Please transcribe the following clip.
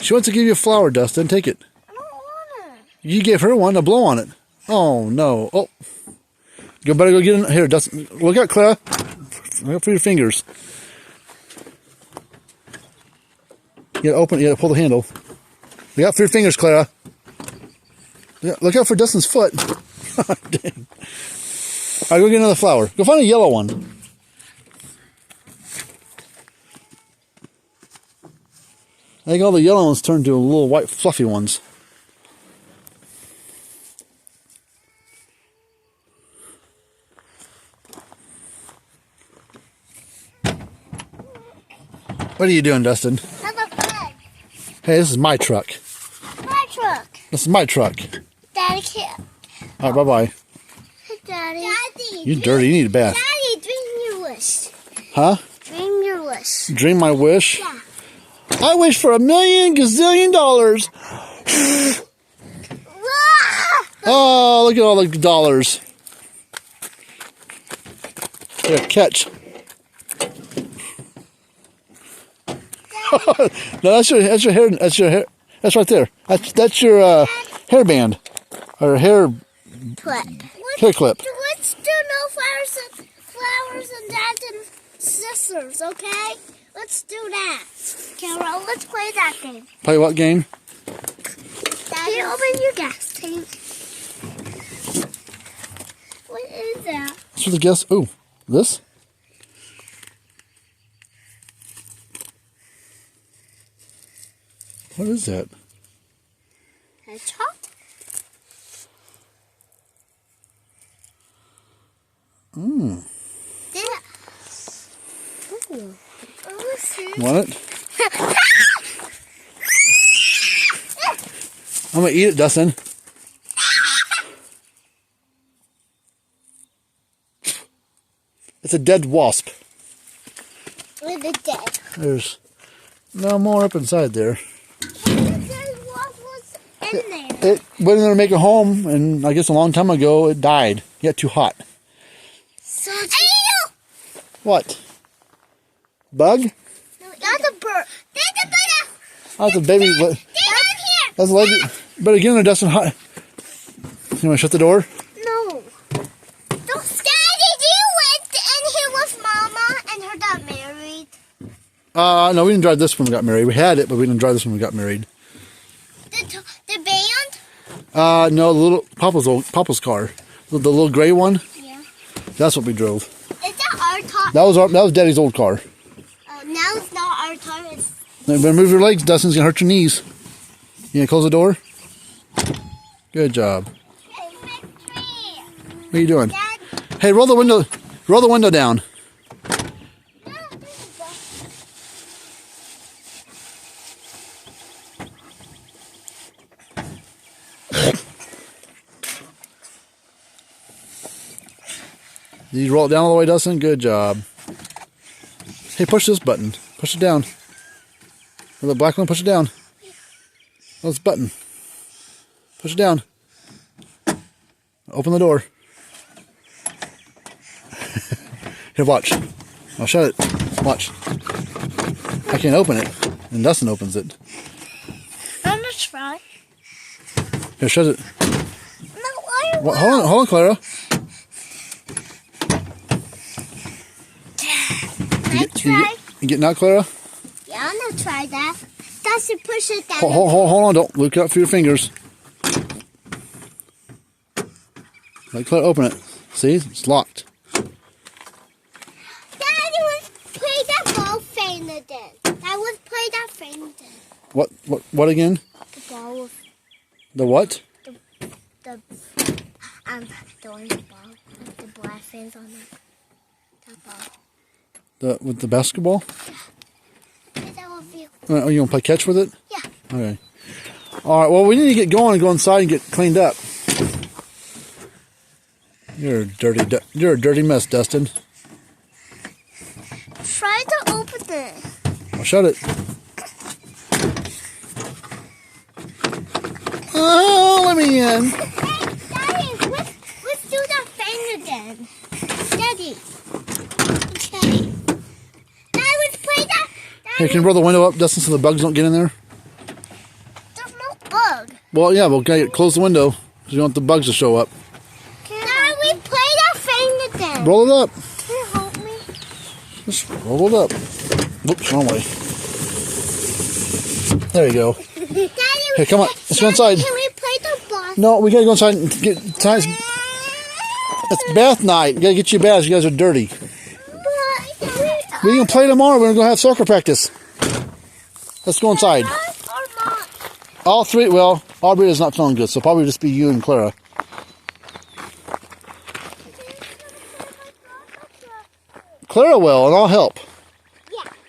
She wants to give you a flower, Dustin. Take it. I don't want it. You gave her one. Now blow on it. Oh, no. Oh. You better go get in. Here, Dustin. Look out, Clara. Look out for your fingers. You gotta open it. You gotta pull the handle. Look out for your fingers, Clara. Look out for Dustin's foot. Dang. All right, go get another flower. Go find a yellow one. I think all the yellow ones turned to little white fluffy ones. What are you doing, Dustin? Hey, this is my truck. My truck. This is my truck. Daddy can't. All right, bye-bye. Hey, Daddy. You're dirty. You need a bath. Daddy, dream your wish. Huh? Dream your wish. Dream my wish? Yeah. I wish for $1,000,000 gazillion dollars. Oh, look at all the dollars. Here, catch. No, that's your hair. That's your hair. That's right there. That's your hairband or hair clip. Let's do no flowers and dads and sisters, okay? Let's do that. Carol, let's play that game. Play what game? Daddy, open your gas tank. What is that? That's for the guess. Ooh, this? What is that? Hedgehog? Mmm. Yeah. Ooh. Want it? I'm gonna eat it, Dustin. It's a dead wasp. With the dead. There's no more up inside there. The dead wasp was in there. It went in there to make a home, and I guess a long time ago it died. It got too hot. So What? Bug? No, that's a bird. That's a bird. That's a baby. They're down here. That's a lady. Better get in there, Dustin. Hot. You want to shut the door? No. Daddy, you went in here with Mama and her got married. No, we didn't drive this when we got married. We had it, but we didn't drive this when we got married. The band? No, the little Papa's car, the little gray one. Yeah. That's what we drove. Is that our car? That was Daddy's old car. Oh, now it's not our car. It's... Now, better move your legs, Dustin's gonna hurt your knees. You gonna close the door? Good job. What are you doing? Dad. Hey, roll the window down. Did you roll it down all the way, Dustin? Good job. Hey, push this button. Push it down. The black one, push it down. Oh, this button. Push it down. Open the door. Here, watch. I'll shut it. Watch. I can't open it. And Dustin opens it. I'm gonna try. Here, shut it. No, I Well, hold on, Clara. You getting out, Clara? Yeah, I'm gonna try that. That's to push it down. Hold on. Don't look out for your fingers. Let Clara open it. See? It's locked. Daddy was play that ball fainted in. That was play that fainted. What again? The ball with The what? the orange ball with the black fins on it. That ball. With the basketball? Is that what you? Oh, you want to play catch with it? Yeah. Okay. All right. Well, we need to get going and go inside and get cleaned up. You're a dirty mess, Dustin. Try to open it. I'll shut it. Oh, let me in. Hey, Daddy, let's do that thing again. Daddy. Okay. Daddy, let's play that. Daddy, Hey, can you roll the window up, Dustin, so the bugs don't get in there? there's no bug. Well, yeah, well, okay, close the window because you don't want the bugs to show up. Daddy, we play that thing again. Roll it up. Can you help me? Just roll it up. Whoops, wrong way. There you go. Daddy, Hey, come on, let's go inside. Can we play the bus? No, we gotta go inside and get time. It's bath night. We gotta get you baths. You guys are dirty. We can play tomorrow. We're gonna go have soccer practice. Let's go inside. Or not? All three. Well, Aubrey is not feeling good, so probably just be you and Clara. Clara will, and I'll help.